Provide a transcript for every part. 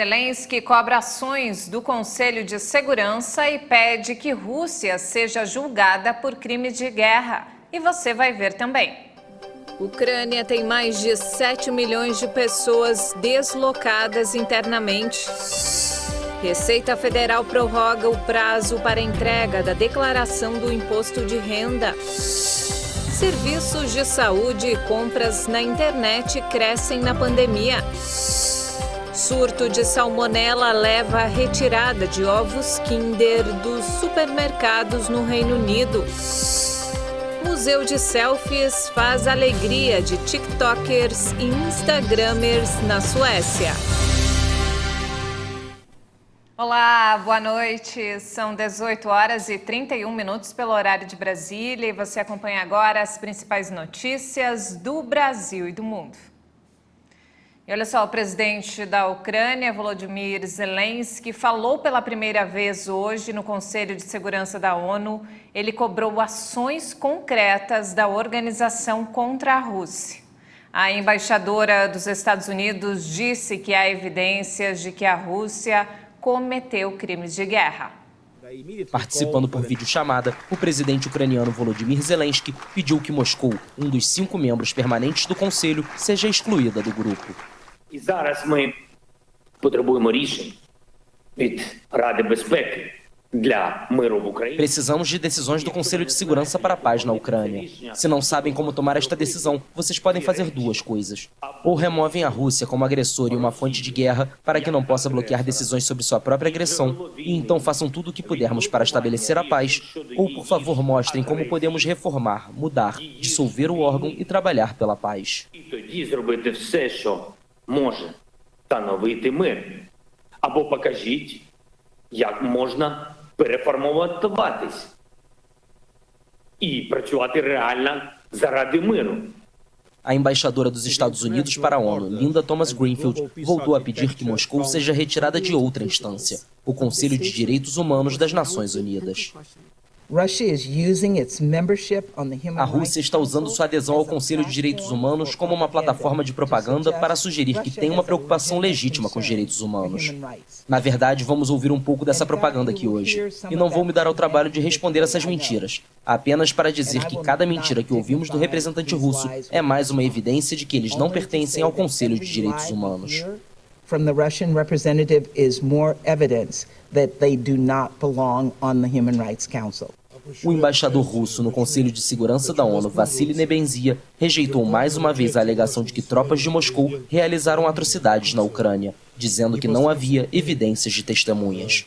Zelensky cobra ações do Conselho de Segurança e pede que Rússia seja julgada por crimes de guerra. E você vai ver também. Ucrânia tem mais de 7 milhões de pessoas deslocadas internamente. Receita Federal prorroga o prazo para entrega da declaração do imposto de renda. Serviços de saúde e compras na internet crescem na pandemia. Surto de salmonela leva à retirada de ovos Kinder dos supermercados no Reino Unido. Museu de selfies faz alegria de tiktokers e instagramers na Suécia. Olá, boa noite. São 18 horas e 31 minutos pelo horário de Brasília e você acompanha agora as principais notícias do Brasil e do mundo. E olha só, o presidente da Ucrânia, Volodymyr Zelensky, falou pela primeira vez hoje no Conselho de Segurança da ONU. Ele cobrou ações concretas da organização contra a Rússia. A embaixadora dos Estados Unidos disse que há evidências de que a Rússia cometeu crimes de guerra. Participando por videochamada, o presidente ucraniano Volodymyr Zelensky pediu que Moscou, um dos 5 membros permanentes do Conselho, seja excluída do grupo. І зараз ми потребуємо рішень від Ради безпеки для миру в Україні. Precisamos de decisões do Conselho de Segurança para a paz na Ucrânia. Se não sabem como tomar esta decisão, vocês podem fazer duas coisas. Ou removem a Rússia como agressor e uma fonte de guerra para que não possa bloquear decisões sobre sua própria agressão, e então façam tudo o que pudermos para estabelecer a paz, ou por favor mostrem como podemos reformar, mudar, dissolver o órgão e trabalhar pela paz. І тоді зробити все, що може встановити мир. Або покажіть, як можна переформатуватись і працювати реально заради миру. A embaixadora dos Estados Unidos para a ONU, Linda Thomas-Greenfield, voltou a pedir que Moscou seja retirada de outra instância, o Conselho de Direitos Humanos das Nações Unidas. A Rússia está usando sua adesão ao Conselho de Direitos Humanos como uma plataforma de propaganda para sugerir que tem uma preocupação legítima com os direitos humanos. Na verdade, vamos ouvir um pouco dessa propaganda aqui hoje. E não vou me dar ao trabalho de responder essas mentiras, apenas para dizer que cada mentira que ouvimos do representante russo é mais uma evidência de que eles não pertencem ao Conselho de Direitos Humanos. From the Russian representative is more evidence that they do not belong on the Human Rights Council. O embaixador russo no Conselho de Segurança da ONU, Vassily Nebenzia, rejeitou mais uma vez a alegação de que tropas de Moscou realizaram atrocidades na Ucrânia, dizendo que não havia evidências de testemunhas.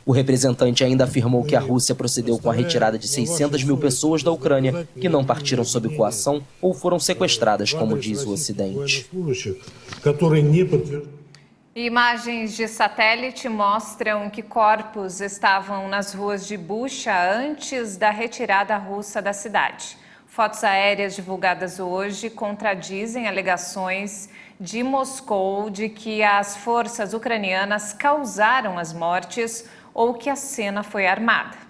O representante ainda afirmou que a Rússia procedeu com a retirada de 600 mil pessoas da Ucrânia que não partiram sob coação ou foram sequestradas, como diz o Ocidente. Imagens de satélite mostram que corpos estavam nas ruas de Bucha antes da retirada russa da cidade. Fotos aéreas divulgadas hoje contradizem alegações de Moscou de que as forças ucranianas causaram as mortes ou que a cena foi armada.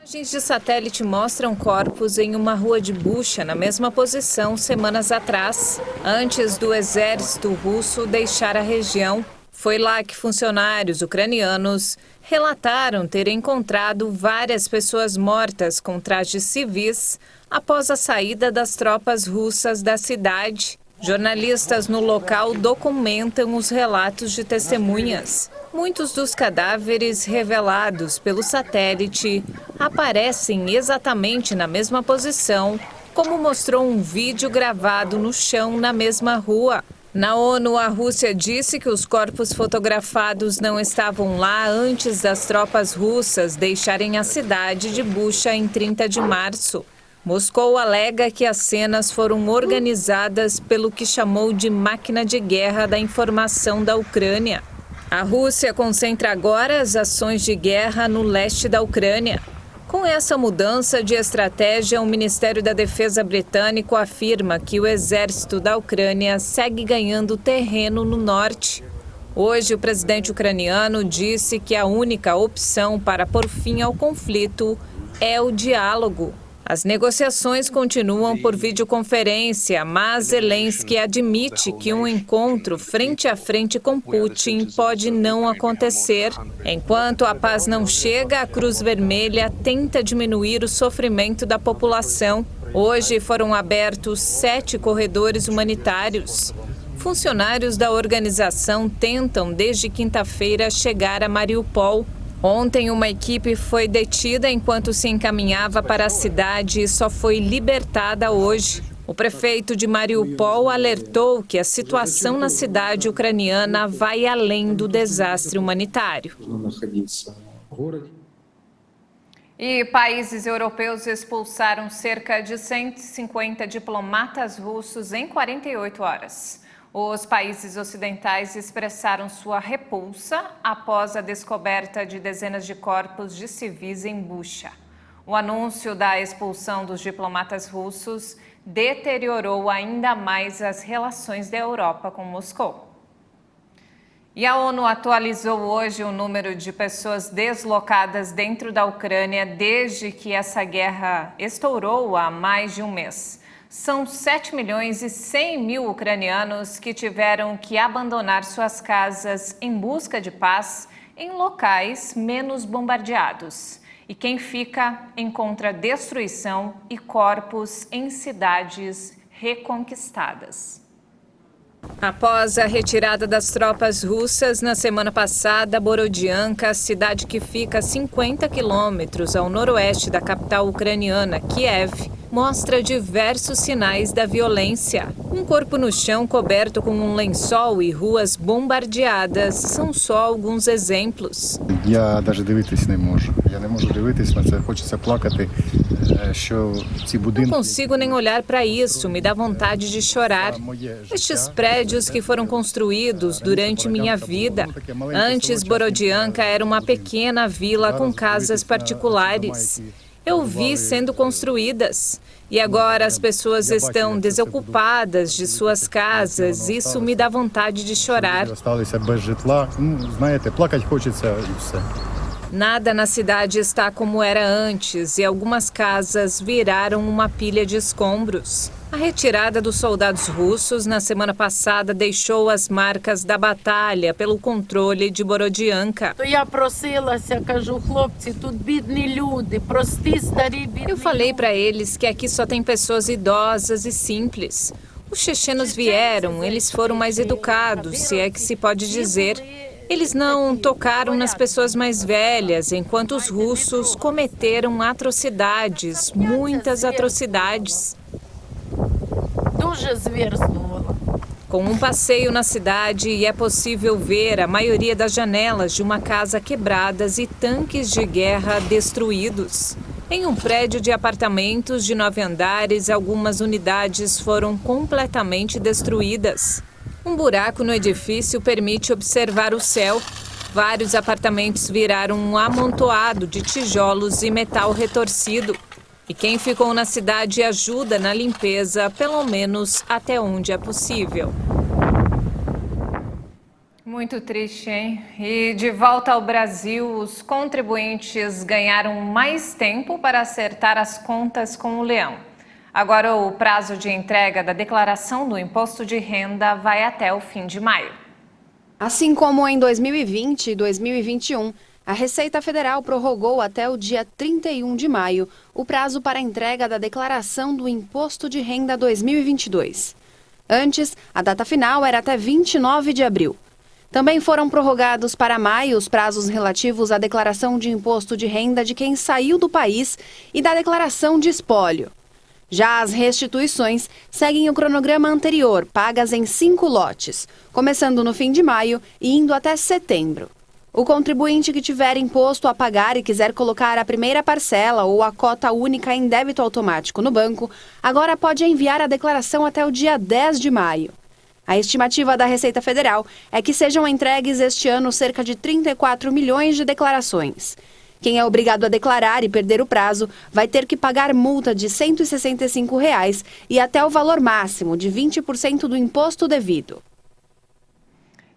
Imagens de satélite mostram corpos em uma rua de Bucha, na mesma posição semanas atrás, antes do exército russo deixar a região. Foi lá que funcionários ucranianos relataram ter encontrado várias pessoas mortas com trajes civis após a saída das tropas russas da cidade. Jornalistas no local documentam os relatos de testemunhas. Muitos dos cadáveres revelados pelo satélite aparecem exatamente na mesma posição, como mostrou um vídeo gravado no chão na mesma rua. Na ONU, a Rússia disse que os corpos fotografados não estavam lá antes das tropas russas deixarem a cidade de Bucha em 30 de março. Moscou alega que as cenas foram organizadas pelo que chamou de máquina de guerra da informação da Ucrânia. A Rússia concentra agora as ações de guerra no leste da Ucrânia. Com essa mudança de estratégia, o Ministério da Defesa britânico afirma que o exército da Ucrânia segue ganhando terreno no norte. Hoje, o presidente ucraniano disse que a única opção para pôr fim ao conflito é o diálogo. As negociações continuam por videoconferência, mas Zelensky admite que um encontro frente a frente com Putin pode não acontecer. Enquanto a paz não chega, a Cruz Vermelha tenta diminuir o sofrimento da população. Hoje foram abertos 7 corredores humanitários. Funcionários da organização tentam, desde quinta-feira, chegar a Mariupol. Ontem, uma equipe foi detida enquanto se encaminhava para a cidade e só foi libertada hoje. O prefeito de Mariupol alertou que a situação na cidade ucraniana vai além do desastre humanitário. E países europeus expulsaram cerca de 150 diplomatas russos em 48 horas. Os países ocidentais expressaram sua repulsa após a descoberta de dezenas de corpos de civis em Bucha. O anúncio da expulsão dos diplomatas russos deteriorou ainda mais as relações da Europa com Moscou. E a ONU atualizou hoje o número de pessoas deslocadas dentro da Ucrânia desde que essa guerra estourou há mais de um mês. São 7.100.000 ucranianos que tiveram que abandonar suas casas em busca de paz em locais menos bombardeados. E quem fica encontra destruição e corpos em cidades reconquistadas. Após a retirada das tropas russas na semana passada, Borodianka, cidade que fica a 50 quilômetros ao noroeste da capital ucraniana, Kiev, mostra diversos sinais da violência. Um corpo no chão coberto com um lençol e ruas bombardeadas são só alguns exemplos. Я навіть дивитись не можу. Я не можу дивитись на це, хочеться плакати, що ці будинки... Não consigo nem olhar para isso, me dá vontade de chorar. Estes prédios que foram construídos durante minha vida. Antes, Borodianka era uma pequena vila com casas particulares. Eu vi sendo construídas. E agora as pessoas estão desocupadas de suas casas. Isso me dá vontade de chorar. Nada na cidade está como era antes e algumas casas viraram uma pilha de escombros. A retirada dos soldados russos na semana passada deixou as marcas da batalha pelo controle de Borodianka. Eu falei para eles que aqui só tem pessoas idosas e simples. Os chechenos vieram, eles foram mais educados, se é que se pode dizer. Eles não tocaram nas pessoas mais velhas, enquanto os russos cometeram atrocidades, muitas atrocidades. Com um passeio na cidade, é possível ver a maioria das janelas de uma casa quebradas e tanques de guerra destruídos. Em um prédio de apartamentos de 9 andares, algumas unidades foram completamente destruídas. Um buraco no edifício permite observar o céu. Vários apartamentos viraram um amontoado de tijolos e metal retorcido. E quem ficou na cidade ajuda na limpeza, pelo menos até onde é possível. Muito triste, hein? E de volta ao Brasil, os contribuintes ganharam mais tempo para acertar as contas com o Leão. Agora, o prazo de entrega da declaração do imposto de renda vai até o fim de maio. Assim como em 2020 e 2021, a Receita Federal prorrogou até o dia 31 de maio o prazo para a entrega da declaração do imposto de renda 2022. Antes, a data final era até 29 de abril. Também foram prorrogados para maio os prazos relativos à declaração de imposto de renda de quem saiu do país e da declaração de espólio. Já as restituições seguem o cronograma anterior, pagas em 5 lotes, começando no fim de maio e indo até setembro. O contribuinte que tiver imposto a pagar e quiser colocar a primeira parcela ou a cota única em débito automático no banco, agora pode enviar a declaração até o dia 10 de maio. A estimativa da Receita Federal é que sejam entregues este ano cerca de 34 milhões de declarações. Quem é obrigado a declarar e perder o prazo vai ter que pagar multa de R$ 165 e até o valor máximo de 20% do imposto devido.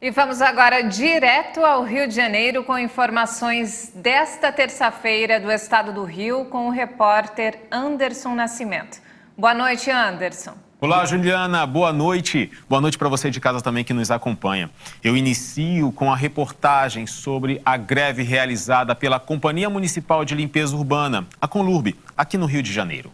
E vamos agora direto ao Rio de Janeiro com informações desta terça-feira do estado do Rio com o repórter Anderson Nascimento. Boa noite, Anderson. Olá, Juliana. Boa noite. Boa noite para você de casa também que nos acompanha. Eu inicio com a reportagem sobre a greve realizada pela Companhia Municipal de Limpeza Urbana, a Conlurb, aqui no Rio de Janeiro.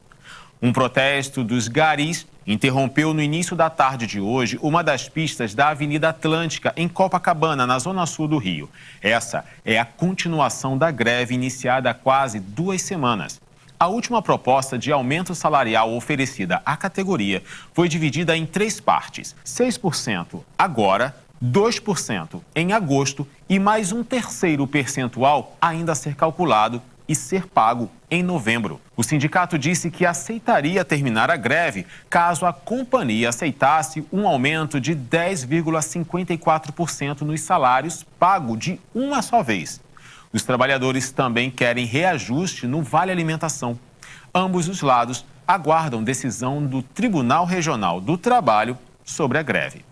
Um protesto dos garis interrompeu no início da tarde de hoje uma das pistas da Avenida Atlântica, em Copacabana, na zona sul do Rio. Essa é a continuação da greve iniciada há quase 2 semanas. A última proposta de aumento salarial oferecida à categoria foi dividida em 3 partes: 6% agora, 2% em agosto e mais um terceiro percentual ainda a ser calculado e ser pago em novembro. O sindicato disse que aceitaria terminar a greve caso a companhia aceitasse um aumento de 10,54% nos salários pago de uma só vez. Os trabalhadores também querem reajuste no Vale Alimentação. Ambos os lados aguardam decisão do Tribunal Regional do Trabalho sobre a greve.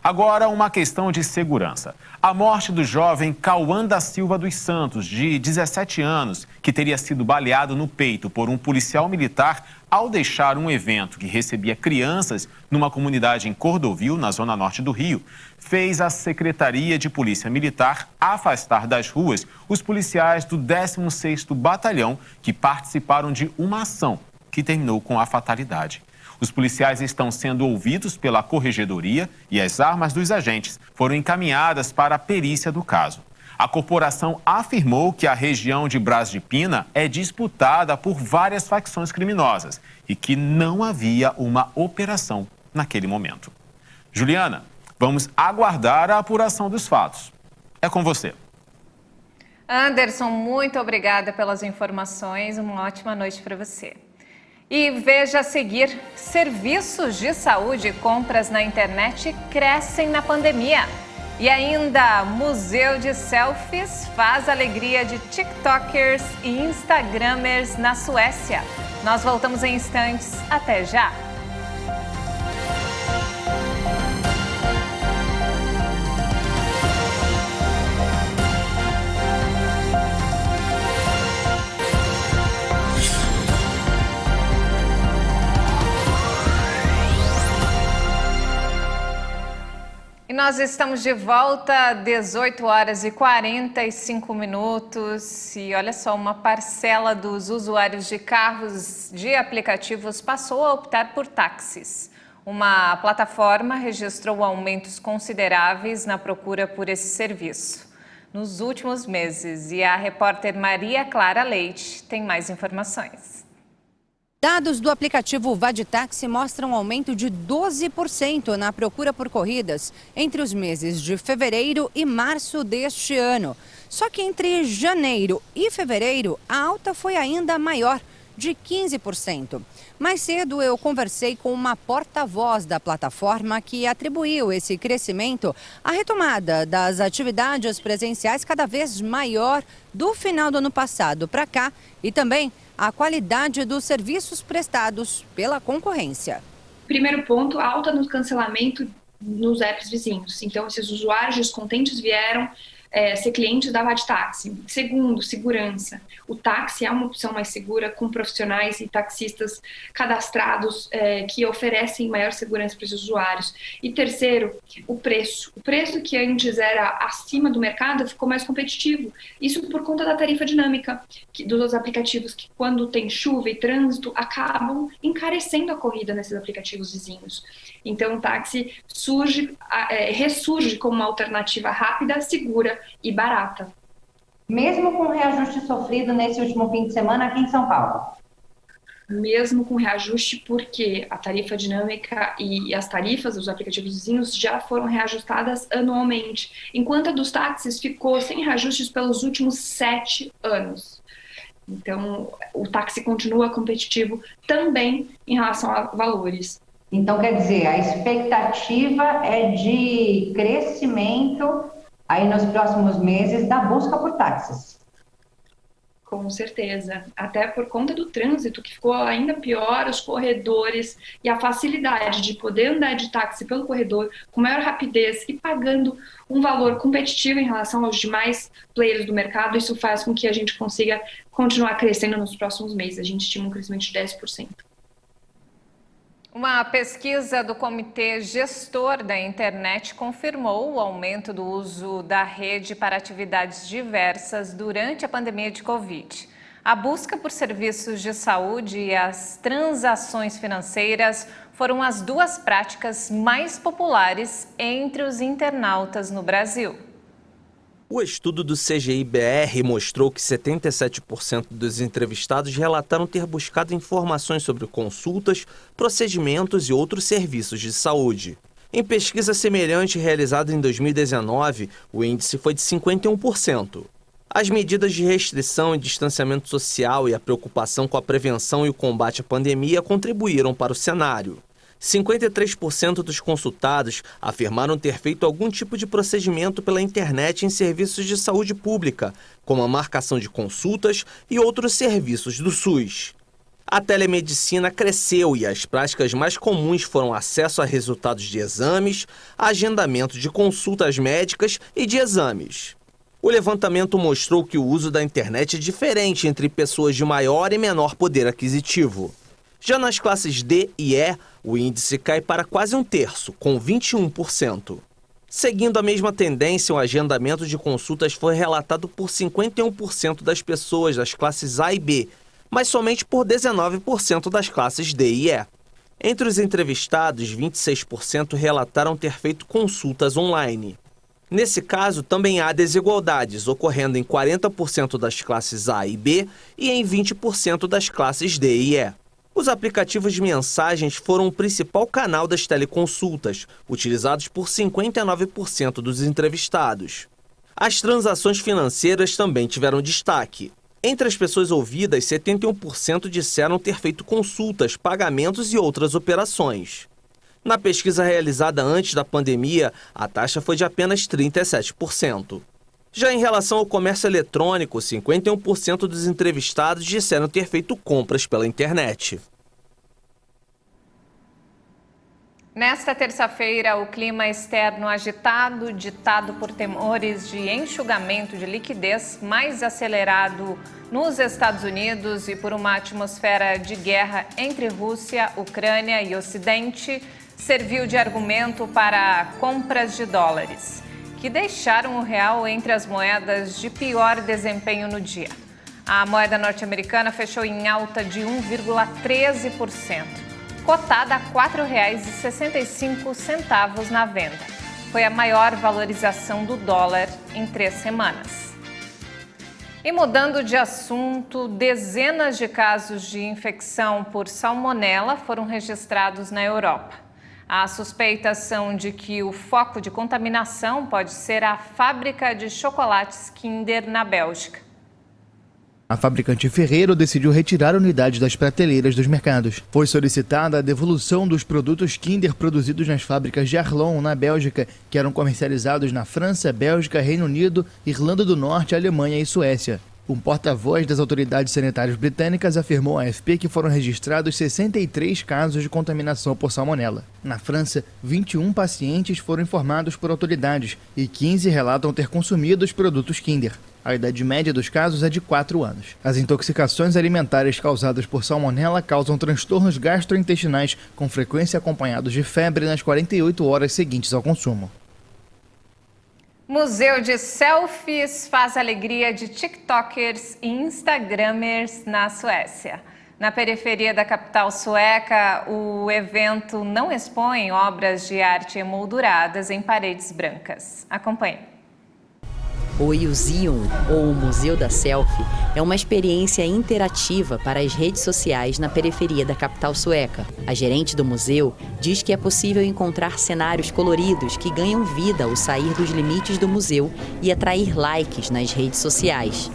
Agora, uma questão de segurança. A morte do jovem Cauã da Silva dos Santos, de 17 anos, que teria sido baleado no peito por um policial militar ao deixar um evento que recebia crianças numa comunidade em Cordovil, na zona norte do Rio, fez a Secretaria de Polícia Militar afastar das ruas os policiais do 16º Batalhão que participaram de uma ação que terminou com a fatalidade. Os policiais estão sendo ouvidos pela corregedoria e as armas dos agentes foram encaminhadas para a perícia do caso. A corporação afirmou que a região de Braz de Pina é disputada por várias facções criminosas e que não havia uma operação naquele momento. Juliana, vamos aguardar a apuração dos fatos. É com você. Anderson, muito obrigada pelas informações. Uma ótima noite para você. E veja a seguir, serviços de saúde e compras na internet crescem na pandemia. E ainda, Museu de Selfies faz alegria de TikTokers e Instagramers na Suécia. Nós voltamos em instantes. Até já! E nós estamos de volta, 18 horas e 45 minutos. E olha só, uma parcela dos usuários de carros de aplicativos passou a optar por táxis. Uma plataforma registrou aumentos consideráveis na procura por esse serviço nos últimos meses. E a repórter Maria Clara Leite tem mais informações. Dados do aplicativo Vaditaxi mostram um aumento de 12% na procura por corridas entre os meses de fevereiro e março deste ano. Só que entre janeiro e fevereiro, a alta foi ainda maior, de 15%. Mais cedo eu conversei com uma porta-voz da plataforma que atribuiu esse crescimento à retomada das atividades presenciais cada vez maior do final do ano passado para cá e também a qualidade dos serviços prestados pela concorrência. Primeiro ponto, alta no cancelamento nos apps vizinhos. Então, esses usuários descontentes vieram ser clientes da Vaditaxi. Segundo, segurança. O táxi é uma opção mais segura, com profissionais e taxistas cadastrados que oferecem maior segurança para os usuários. E terceiro, o preço. O preço que antes era acima do mercado ficou mais competitivo. Isso por conta da tarifa dinâmica dos aplicativos, que quando tem chuva e trânsito, acabam encarecendo a corrida nesses aplicativos vizinhos. Então, o táxi ressurge como uma alternativa rápida, segura e barata. Mesmo com o reajuste sofrido nesse último fim de semana aqui em São Paulo? Mesmo com reajuste, porque a tarifa dinâmica e as tarifas dos aplicativos vizinhos já foram reajustadas anualmente, enquanto a dos táxis ficou sem reajustes pelos últimos 7 anos. Então, o táxi continua competitivo também em relação a valores. Então, quer dizer, a expectativa é de crescimento aí nos próximos meses da busca por táxis. Com certeza, até por conta do trânsito, que ficou ainda pior, os corredores e a facilidade de poder andar de táxi pelo corredor com maior rapidez e pagando um valor competitivo em relação aos demais players do mercado, isso faz com que a gente consiga continuar crescendo nos próximos meses. A gente estima um crescimento de 10%. Uma pesquisa do Comitê Gestor da Internet confirmou o aumento do uso da rede para atividades diversas durante a pandemia de Covid. A busca por serviços de saúde e as transações financeiras foram as duas práticas mais populares entre os internautas no Brasil. O estudo do CGI-BR mostrou que 77% dos entrevistados relataram ter buscado informações sobre consultas, procedimentos e outros serviços de saúde. Em pesquisa semelhante realizada em 2019, o índice foi de 51%. As medidas de restrição e distanciamento social e a preocupação com a prevenção e o combate à pandemia contribuíram para o cenário. 53% dos consultados afirmaram ter feito algum tipo de procedimento pela internet em serviços de saúde pública, como a marcação de consultas e outros serviços do SUS. A telemedicina cresceu e as práticas mais comuns foram acesso a resultados de exames, agendamento de consultas médicas e de exames. O levantamento mostrou que o uso da internet é diferente entre pessoas de maior e menor poder aquisitivo. Já nas classes D e E, o índice cai para quase um terço, com 21%. Seguindo a mesma tendência, o agendamento de consultas foi relatado por 51% das pessoas das classes A e B, mas somente por 19% das classes D e E. Entre os entrevistados, 26% relataram ter feito consultas online. Nesse caso, também há desigualdades, ocorrendo em 40% das classes A e B e em 20% das classes D e E. Os aplicativos de mensagens foram o principal canal das teleconsultas, utilizados por 59% dos entrevistados. As transações financeiras também tiveram destaque. Entre as pessoas ouvidas, 71% disseram ter feito consultas, pagamentos e outras operações. Na pesquisa realizada antes da pandemia, a taxa foi de apenas 37%. Já em relação ao comércio eletrônico, 51% dos entrevistados disseram ter feito compras pela internet. Nesta terça-feira, o clima externo agitado, ditado por temores de enxugamento de liquidez mais acelerado nos Estados Unidos e por uma atmosfera de guerra entre Rússia, Ucrânia e Ocidente, serviu de argumento para compras de dólares, que deixaram o real entre as moedas de pior desempenho no dia. A moeda norte-americana fechou em alta de 1,13%, cotada a R$ 4,65 na venda. Foi a maior valorização do dólar em 3 semanas. E mudando de assunto, dezenas de casos de infecção por salmonela foram registrados na Europa. As suspeitas são de que o foco de contaminação pode ser a fábrica de chocolates Kinder na Bélgica. A fabricante Ferrero decidiu retirar unidades das prateleiras dos mercados. Foi solicitada a devolução dos produtos Kinder produzidos nas fábricas de Arlon, na Bélgica, que eram comercializados na França, Bélgica, Reino Unido, Irlanda do Norte, Alemanha e Suécia. Um porta-voz das autoridades sanitárias britânicas afirmou à AFP que foram registrados 63 casos de contaminação por salmonela. Na França, 21 pacientes foram informados por autoridades e 15 relatam ter consumido os produtos Kinder. A idade média dos casos é de 4 anos. As intoxicações alimentares causadas por salmonela causam transtornos gastrointestinais, com frequência acompanhados de febre nas 48 horas seguintes ao consumo. Museu de Selfies faz alegria de TikTokers e Instagramers na Suécia. Na periferia da capital sueca, o evento não expõe obras de arte emolduradas em paredes brancas. Acompanhe. O Museum, ou o Museu da Selfie, é uma experiência interativa para as redes sociais na periferia da capital sueca. A gerente do museu diz que é possível encontrar cenários coloridos que ganham vida ao sair dos limites do museu e atrair likes nas redes sociais.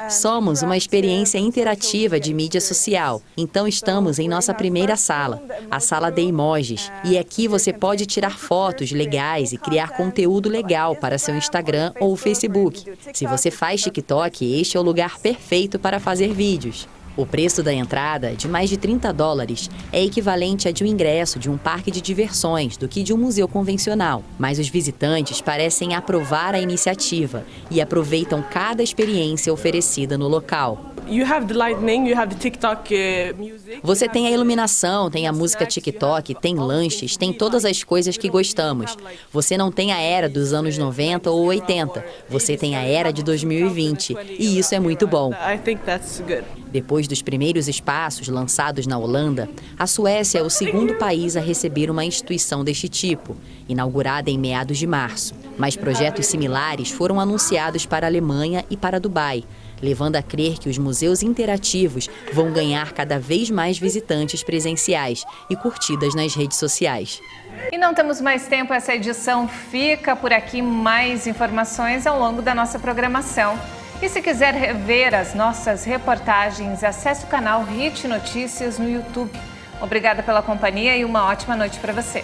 Somos uma experiência interativa de mídia social, então estamos em nossa primeira sala, a sala de emojis. E aqui você pode tirar fotos legais e criar conteúdo legal para seu Instagram ou Facebook. Se você faz TikTok, este é o lugar perfeito para fazer vídeos. O preço da entrada, de mais de $30, é equivalente a de um ingresso de um parque de diversões do que de um museu convencional. Mas os visitantes parecem aprovar a iniciativa e aproveitam cada experiência oferecida no local. Você tem a iluminação, tem a música TikTok, tem lanches, tem todas as coisas que gostamos. Você não tem a era dos anos 90 ou 80, você tem a era de 2020 e isso é muito bom. Depois dos primeiros espaços lançados na Holanda, a Suécia é o segundo país a receber uma instituição deste tipo, inaugurada em meados de março. Mas projetos similares foram anunciados para a Alemanha e para Dubai, levando a crer que os museus interativos vão ganhar cada vez mais visitantes presenciais e curtidas nas redes sociais. E não temos mais tempo, essa edição fica por aqui. Mais informações ao longo da nossa programação. E se quiser rever as nossas reportagens, acesse o canal Hit Notícias no YouTube. Obrigada pela companhia e uma ótima noite para você.